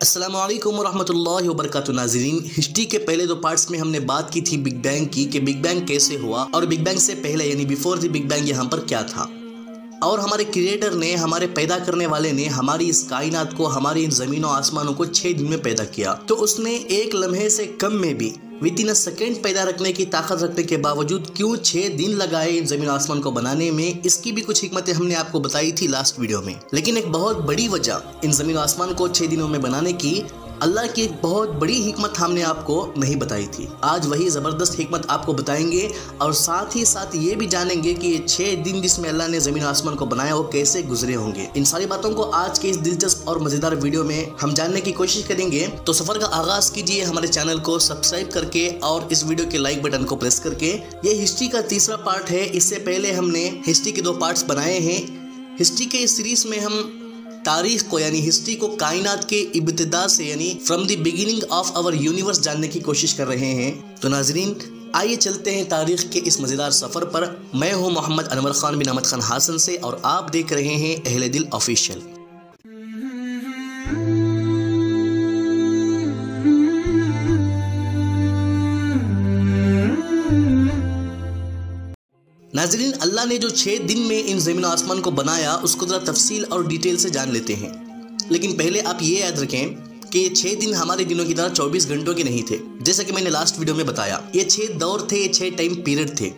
अस्सलामु अलैकुम वरहमतुल्लाहि वबरकातुहू। नाज़रीन, हिस्ट्री के पहले दो पार्ट्स में हमने बात की थी बिग बैंग की कि बिग बैंग कैसे हुआ और बिग बैंग से पहले यानी बिफोर द बिग बैंग यहाँ पर क्या था। और हमारे क्रिएटर ने, हमारे पैदा करने वाले ने हमारी इस कायनात को, हमारी इन ज़मीनों आसमानों को 6 दिन में पैदा किया। तो उसने एक लम्हे से कम में भी विद इन अ सेकेंड पैदा रखने की ताकत रखने के बावजूद क्यों 6 दिन लगाए इन ज़मीन आसमान को बनाने में, इसकी भी कुछ हिकमतें हमने आपको बताई थी लास्ट वीडियो में। लेकिन एक बहुत बड़ी वजह इन ज़मीन आसमान को 6 दिनों में बनाने की, अल्लाह की एक बहुत बड़ी हिकमत हमने आपको नहीं बताई थी। आज वही ज़बरदस्त हिकमत आपको बताएंगे और साथ ही साथ ये भी जानेंगे कि ये 6 दिन जिसमें अल्लाह ने ज़मीन आसमान को बनाया वो कैसे गुजरे होंगे। इन सारी बातों को आज के इस दिलचस्प और मज़ेदार वीडियो में हम जानने की कोशिश करेंगे। तो सफ़र का आगाज़ कीजिए हमारे चैनल को सब्सक्राइब करके और इस वीडियो के लाइक बटन को प्रेस करके। ये हिस्ट्री का तीसरा पार्ट है। इससे पहले हमने हिस्ट्री के 2 पार्ट्स बनाए हैं। हिस्ट्री के इस सीरीज़ में हम तारीख को यानी हिस्ट्री को कायनात के इब्तिदा से यानी from the beginning of our universe जानने की कोशिश कर रहे हैं। तो नाजरीन, आइए चलते हैं तारीख के इस मज़ेदार सफ़र पर। मैं हूं मोहम्मद अनवर खान बिन अहमद खान हासन से और आप देख रहे हैं अहले दिल ऑफिशियल। नाज़रीन, अल्लाह ने जो 6 दिन में इन ज़मीन आसमान को बनाया उसको ज़रा तफसील और डिटेल से जान लेते हैं। लेकिन पहले आप ये याद रखें कि ये 6 दिन हमारे दिनों की तरह 24 घंटों के नहीं थे। जैसा कि मैंने लास्ट वीडियो में बताया, ये 6 दौर थे, ये 6 टाइम पीरियड थे।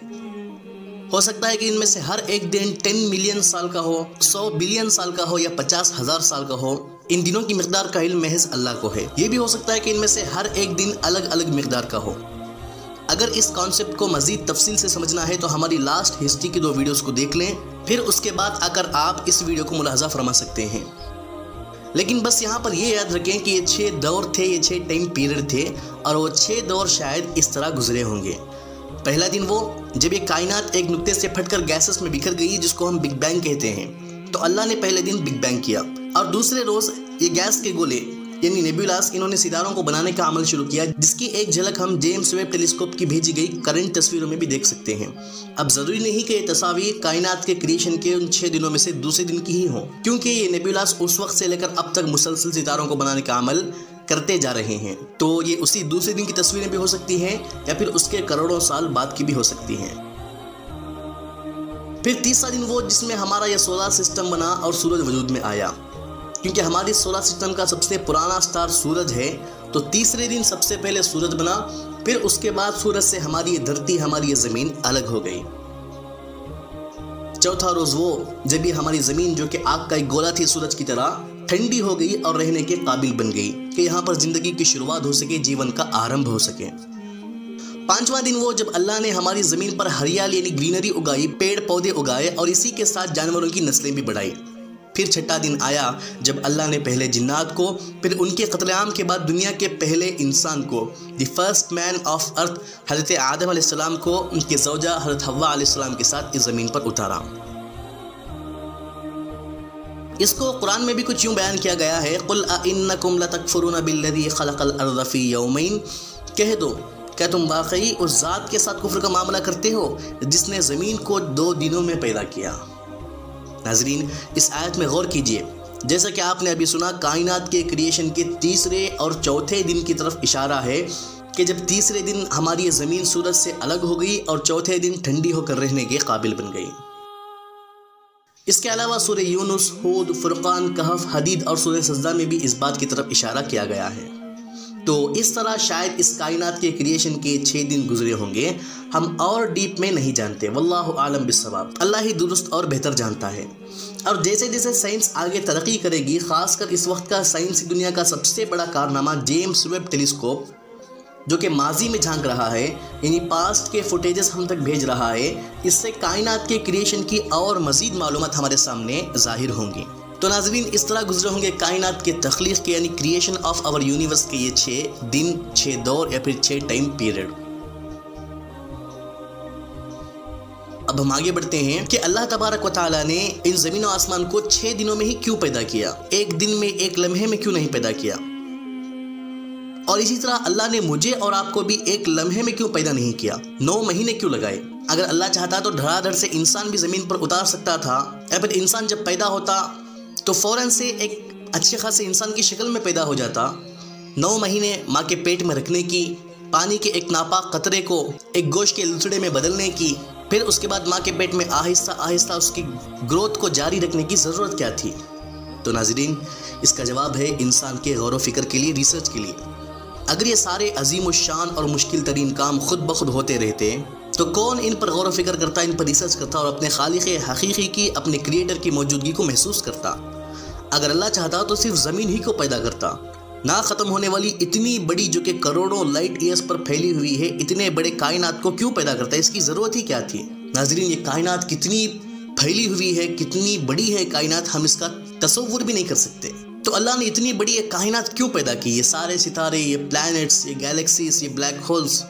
हो सकता है कि इनमें से हर एक दिन 10 मिलियन साल का हो, 100 बिलियन साल का हो या 50,000 साल का हो। इन दिनों की मिकदार का इल्म महज अल्लाह को है। ये भी हो सकता है कि इनमें से हर एक दिन अलग अलग मिकदार का हो। अगर इस कॉन्सेप्ट को मज़ीद तफसील से समझना है तो हमारी लास्ट हिस्ट्री की 2 वीडियोस को देख लें, फिर उसके बाद आकर आप इस वीडियो को मुलाहजा फरमा सकते हैं। लेकिन बस यहाँ पर ये याद रखें कि ये 6 दौर थे, ये 6 टाइम पीरियड थे और वो 6 दौर शायद इस तरह गुजरे होंगे। पहला दिन वो जब ये कायनात एक नुक्ते से फटकर गैसेस में बिखर गई, जिसको हम बिग बैंग कहते हैं। तो अल्लाह ने पहले दिन बिग बैंग किया और दूसरे रोज़ ये गैस के गोले यानी नेबुलास, इन्होंने सितारों को बनाने का अमल शुरू किया, जिसकी एक झलक हम जेम्स वेब टेलीस्कोप की भेजी गई करंट तस्वीरों में भी देख सकते हैं। अब ज़रूरी नहीं कि ये तस्वीर कायनात के क्रिएशन के उन 6 दिनों में से दूसरे दिन की ही हो, क्योंकि ये नेबुलास उस वक्त से लेकर अब तक मुसलसल सितारों को बनाने का अमल करते जा रहे हैं। तो ये उसी दूसरे दिन की तस्वीरें भी हो सकती हैं या फिर उसके करोड़ों साल बाद की भी हो सकती हैं। फिर तीसरा दिन वो जिसमें हमारा यह सोलर सिस्टम बना और सूरज वजूद में आया। क्योंकि हमारी सोलर सिस्टम का सबसे पुराना स्टार सूरज है, तो तीसरे दिन सबसे पहले सूरज बना, फिर उसके बाद सूरज से हमारी ये धरती, हमारी ये ज़मीन अलग हो गई। चौथा रोज़ वो जब ये हमारी ज़मीन, जो कि आग का एक गोला थी सूरज की तरह, ठंडी हो गई और रहने के काबिल बन गई कि यहाँ पर ज़िंदगी की शुरुआत हो सके, जीवन का आरंभ हो सके। पांचवा दिन वो जब अल्लाह ने हमारी ज़मीन पर हरियाली यानी ग्रीनरी उगाई, पेड़ पौधे उगाए और इसी के साथ जानवरों की नस्लें भी बढ़ाई। फिर छठा दिन आया जब अल्लाह ने पहले जिन्नात को, फिर उनके कत्लेआम के बाद दुनिया के पहले इंसान को, the first man of earth हज़रत आदम अलैहिस्सलाम को उनके ज़ौजा हज़रत हव्वा अलैहिस्सलाम के साथ इस ज़मीन पर उतारा। इसको कुरान में भी कुछ यूँ बयान किया गया है, कुल अइन्नकुम लतकफुरूना बिल्लज़ी खलक़ल अर्ज़ फ़ी यौमैन, कह दो क्या तुम वाकई उस ज़ात के साथ कुफ्र का मामला करते हो जिसने ज़मीन को 2 दिनों में पैदा किया। नाज़रीन, इस आयत में गौर कीजिए। जैसा कि आपने अभी सुना, कायनात के क्रिएशन के तीसरे और चौथे दिन की तरफ इशारा है कि जब तीसरे दिन हमारी ज़मीन सूरज से अलग हो गई और चौथे दिन ठंडी होकर रहने के काबिल बन गई। इसके अलावा सूरह यूनुस, हूद, फुरकान, कहफ, हदीद और सूरह सजदा में भी इस बात की तरफ इशारा किया गया है। तो इस तरह शायद इस कायनात के क्रिएशन के 6 दिन गुजरे होंगे। हम और डीप में नहीं जानते, वल्लाहु आलम बिस्सवाब। अल्लाह ही दुरुस्त और बेहतर जानता है। और जैसे जैसे साइंस आगे तरक्की करेगी, ख़ासकर इस वक्त का साइंसी दुनिया का सबसे बड़ा कारनामा जेम्स वेब टेलीस्कोप, जो कि माजी में झांक रहा है, यानी पास्ट के फुटेजेस हम तक भेज रहा है, इससे कायनात के क्रिएशन की और मज़ीद मालूमात हमारे सामने ज़ाहिर होंगी। तो नाज़रीन, इस तरह गुजरे होंगे कायनात के तख्लीक़ के यानी क्रिएशन ऑफ आवर यूनिवर्स के ये 6 दिन, 6 दौर या फिर 6 टाइम पीरियड। अब हम आगे बढ़ते हैं कि अल्लाह तबारक व तआला ने इन ज़मीन और आसमान को 6 दिनों में ही क्यों पैदा किया, एक दिन में, एक लम्हे में क्यों नहीं पैदा किया। और इसी तरह अल्लाह ने मुझे और आपको भी एक लम्हे में क्यों पैदा नहीं किया, 9 महीने क्यों लगाए। अगर अल्लाह चाहता तो धड़ाधड़ से इंसान भी ज़मीन पर उतार सकता था, या फिर इंसान जब पैदा होता तो फ़ौरन से एक अच्छे खासे इंसान की शक्ल में पैदा हो जाता, 9 महीने माँ के पेट में रखने की, पानी के एक नापाक कतरे को एक गोश्त के लुथड़े में बदलने की, फिर उसके बाद माँ के पेट में आहिस्ता आहिस्ता उसकी ग्रोथ को जारी रखने की ज़रूरत क्या थी? तो नाज़रीन, इसका जवाब है इंसान के गौर व फिक्र के लिए, रिसर्च के लिए। अगर ये सारे अजीम शान और मुश्किल तरीन काम खुद ब खुद होते रहते तो कौन इन पर गौर व फिक्र करता, इन पर रिसर्च करता और अपने खालिक हकीकी की, अपने क्रिएटर की मौजूदगी को महसूस करता? अगर अल्लाह चाहता तो सिर्फ ज़मीन ही को पैदा करता, ना ख़त्म होने वाली इतनी बड़ी जो कि करोड़ों लाइट ईयर्स पर फैली हुई है, इतने बड़े कायनात को क्यों पैदा करता है? इसकी ज़रूरत ही क्या थी? नाज़रीन, ये कायनात कितनी फैली हुई है, कितनी बड़ी है कायनात, हम इसका तसव्वुर भी नहीं कर सकते। तो अल्लाह ने इतनी बड़ी एक कायनात क्यों पैदा की? ये सारे सितारे, ये प्लैनेट्स, ये गैलेक्सीज, ये ब्लैक होल्स,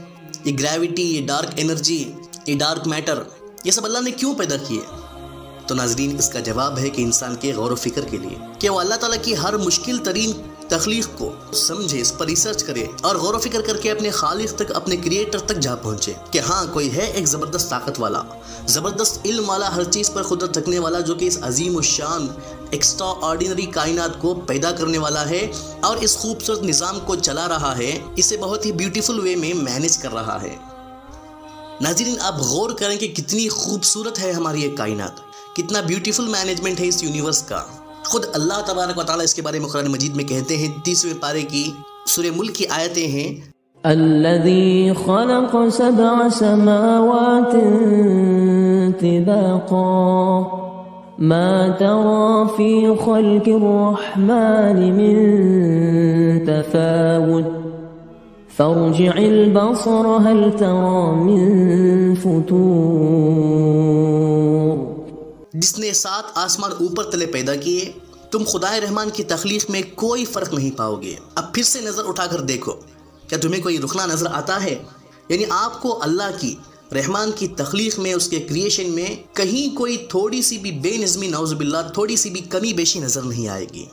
ये ग्रेविटी, ये डार्क एनर्जी, ये डार्क मैटर, ये सब अल्लाह ने क्यों पैदा किए? तो नाज़रीन, इसका जवाब है कि इंसान के गौर व फिक्र के लिए, कि वो अल्लाह ताला की हर मुश्किल तरीन तख्लीक को समझे, इस पर रिसर्च करे और गौर व फिक्र करके अपने खालिक तक, अपने क्रिएटर तक जा पहुँचे कि हाँ, कोई है एक ज़बरदस्त ताकत वाला, ज़बरदस्त इल्म वाला, हर चीज़ पर कुदरत रखने वाला, जो कि इस अजीम शान एक्स्ट्रा ऑर्डिनरी कायनात को पैदा करने वाला है और इस खूबसूरत निज़ाम को चला रहा है, इसे बहुत ही ब्यूटीफुल वे में मैनेज कर रहा है। नाज़रीन, आप गौर करें कि कितनी खूबसूरत है हमारी ये कायनात, कितना ब्यूटीफुल मैनेजमेंट है इस यूनिवर्स का। खुद अल्लाह तबारक व तआला इसके बारे में कुरान मजीद में कहते हैं, 30वें पारे की सूरह मुल्क की आयतें हैं, अल्लज़ी खलक़ सबअ समावातिन तिबाक़ा मा तरा फ़ी ख़ल्क़िर रहमानि मिन तफ़ावुत फ़र्जि'ल बसर हल तरा मिन फ़ुतूर। जिसने 7 आसमान ऊपर तले पैदा किए, तुम खुदाए रहमान की तख्लीक में कोई फ़र्क नहीं पाओगे। अब फिर से नज़र उठाकर देखो, क्या तुम्हें कोई रुखना नज़र आता है? यानी आपको अल्लाह की, रहमान की तख्लीक में, उसके क्रिएशन में कहीं कोई थोड़ी सी भी बेनिज़मी, नौज़ुबिल्लाह, थोड़ी सी भी कमी बेशी नज़र नहीं आएगी।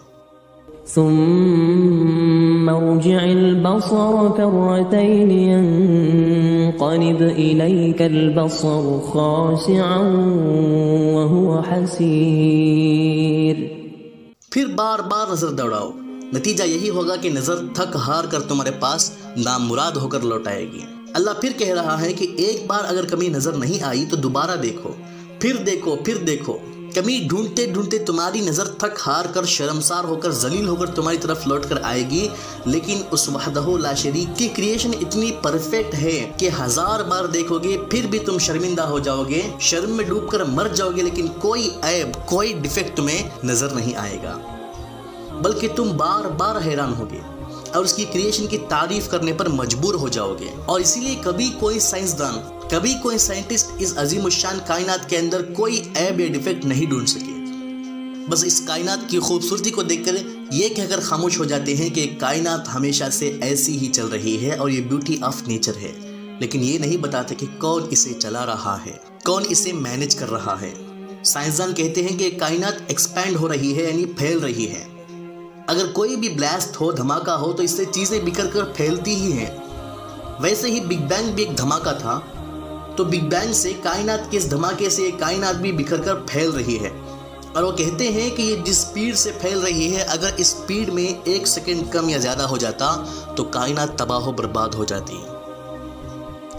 सुम्मा अर्जि'ल बसर कर्रतैन यंक़लिब इलैकल बसर खाशिअन व हुवा हसीर। फिर बार बार नज़र दौड़ाओ, नतीजा यही होगा कि नज़र थक हार कर तुम्हारे पास नामुराद होकर लौट आएगी। अल्लाह फिर कह रहा है कि एक बार अगर कमी नज़र नहीं आई तो दोबारा देखो, फिर देखो, फिर देखो। कमी ढूंढते ढूंढते तुम्हारी नज़र थक हार कर, शर्मसार होकर, जलील होकर तुम्हारी तरफ लौट कर आएगी। लेकिन उस वहदहु ला शरीक की क्रिएशन इतनी परफेक्ट है कि 1000 बार देखोगे फिर भी तुम शर्मिंदा हो जाओगे, शर्म में डूबकर मर जाओगे, लेकिन कोई ऐब, कोई डिफेक्ट तुम्हें नज़र नहीं आएगा, बल्कि तुम बार बार हैरान होगे और उसकी क्रिएशन की तारीफ करने पर मजबूर हो जाओगे। और इसीलिए कभी कोई साइंसदान, कभी कोई साइंटिस्ट इस अजीम शान कायनात के अंदर कोई ऐब या डिफेक्ट नहीं ढूंढ सके। बस इस कायनात की खूबसूरती को देखकर ये कहकर खामोश हो जाते हैं कि कायनात हमेशा से ऐसी ही चल रही है और ये ब्यूटी ऑफ नेचर है, लेकिन ये नहीं बताते कि कौन इसे चला रहा है, कौन इसे मैनेज कर रहा है। साइंसदान कहते हैं कि कायनात एक्सपैंड हो रही है, यानी फैल रही है। अगर कोई भी ब्लास्ट हो, धमाका हो, तो इससे चीज़ें बिखर कर फैलती ही हैं। वैसे ही बिग बैंग भी एक धमाका था, तो बिग बैंग से, कायनात के इस धमाके से कायनात भी बिखर कर फैल रही है। और वो कहते हैं कि ये जिस स्पीड से फैल रही है, अगर इस स्पीड में 1 सेकंड कम या ज़्यादा हो जाता तो कायनात तबाह बर्बाद हो जाती।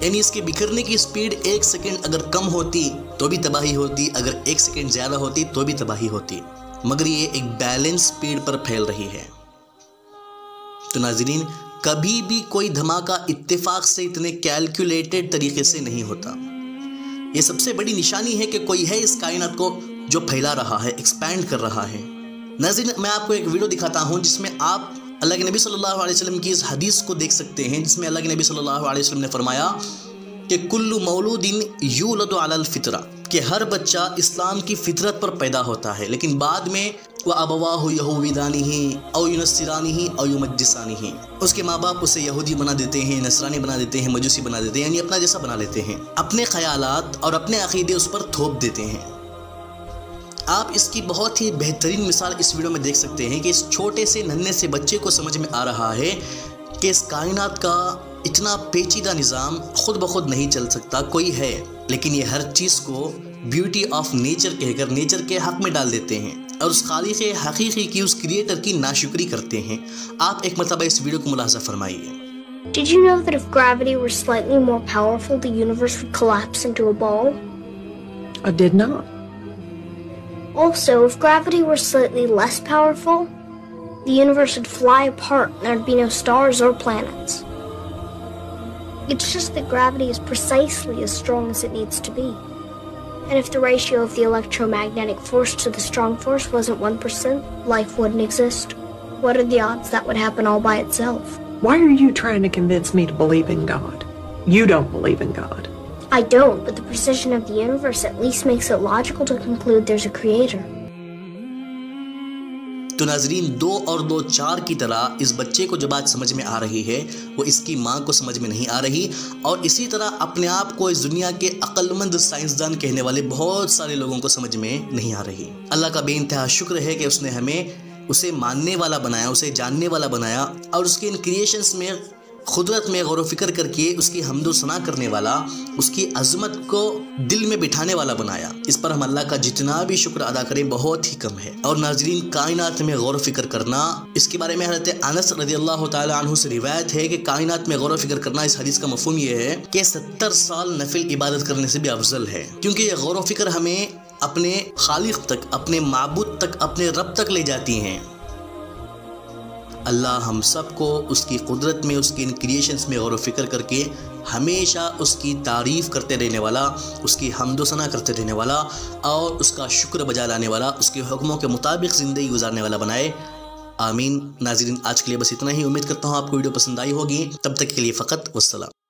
यानी इसके बिखरने की स्पीड 1 सेकंड अगर कम होती तो भी तबाही होती, अगर 1 सेकंड ज़्यादा होती तो भी तबाही होती, मगर ये एक बैलेंस स्पीड पर फैल रही है। तो नाज़रीन, कभी भी कोई धमाका इत्तेफाक से इतने कैलकुलेटेड तरीके से नहीं होता। ये सबसे बड़ी निशानी है कि कोई है इस कायनात को जो फैला रहा है, एक्सपैंड कर रहा है। नाज़रीन, मैं आपको एक वीडियो दिखाता हूँ जिसमें आप अल्लाह के नबी सल्लल्लाहु अलैहि वसल्लम की इस हदीस को देख सकते हैं, जिसमें अल्लाह के नबी सल्लल्लाहु अलैहि वसल्लम ने फरमाया कि कुल्लु मौलूदिन यूलदु अलल फितरा, कि हर बच्चा इस्लाम की फितरत पर पैदा होता है, लेकिन बाद में वह अबवाहु यहूदियानिही औ युनस्सिरानिही औ युमज्जिसानिही, उसके माँ बाप उसे यहूदी बना देते हैं, नसरानी बना देते हैं, मजूसी बना देते हैं, यानी अपना जैसा बना लेते हैं, अपने ख्यालात और अपने अकीदे उस पर थोप देते हैं। आप इसकी बहुत ही बेहतरीन मिसाल इस वीडियो में देख सकते हैं कि इस छोटे से नन्हे से बच्चे को समझ में आ रहा है कि इस कायनात का इतना पेचीदा निज़ाम खुद ब खुद नहीं चल सकता, कोई है, लेकिन ये हर चीज़ को ब्यूटी ऑफ नेचर कहकर नेचर के हक में डाल देते हैं। और उस खालिक हकीकी की, उस क्रिएटर की नाशुक्री करते हैं। आप एक मरतबा इस वीडियो को मुलाहजा फरमाइए। Did you know that if gravity were slightly more powerful, the universe would collapse into a ball? I did not. Also, if gravity were slightly less powerful, the universe would fly apart and there'd be no stars or planets. It's just that gravity is precisely as strong as it needs to be. And if the ratio of the electromagnetic force to the strong force wasn't 1%, life wouldn't exist. What are the odds that would happen all by itself? Why are you trying to convince me to believe in God? You don't believe in God. I don't, but the precision of the universe at least makes it logical to conclude there's a creator. तो नाजरीन, 2 और 2 4 की तरह इस बच्चे को जो बात समझ में आ रही है वो इसकी माँ को समझ में नहीं आ रही, और इसी तरह अपने आप को इस दुनिया के अक्लमंद साइंसदान कहने वाले बहुत सारे लोगों को समझ में नहीं आ रही। अल्लाह का बेइंतहा शुक्र है कि उसने हमें उसे मानने वाला बनाया, उसे जानने वाला बनाया, और उसके इन क्रिएशंस में खुदरत में गौर फिक्र करके उसकी हम्दो सना करने वाला, उसकी अजमत को दिल में बिठाने वाला बनाया। इस पर हम अल्लाह का जितना भी शुक्र अदा करें बहुत ही कम है। और नाजरीन, कायनात में गौर फिक्र करना, इसके बारे में हज़रत अनस रज़ियल्लाहु ताला अन्हु से रिवायत है कि कायनात में गौर फिक्र करना, इस हदीस का मफ़हूम ये है कि 70 साल नफिल इबादत करने से भी अफजल है, क्योंकि ये गौर फिक्र हमें अपने खालिक तक, अपने माबूद तक, अपने रब तक ले जाती हैं। अल्लाह हम सबको उसकी कुदरत में, उसकी इन क्रिएशंस में गौर फिक्र करके हमेशा उसकी तारीफ़ करते रहने वाला, उसकी हम्दो सना करते रहने वाला, और उसका शुक्र बजा लाने वाला, उसके हुक्मों के मुताबिक ज़िंदगी गुजारने वाला बनाए। आमीन। नाज़रीन, आज के लिए बस इतना ही। उम्मीद करता हूँ आपको वीडियो पसंद आई होगी। तब तक के लिए फ़कत वस्सलाम।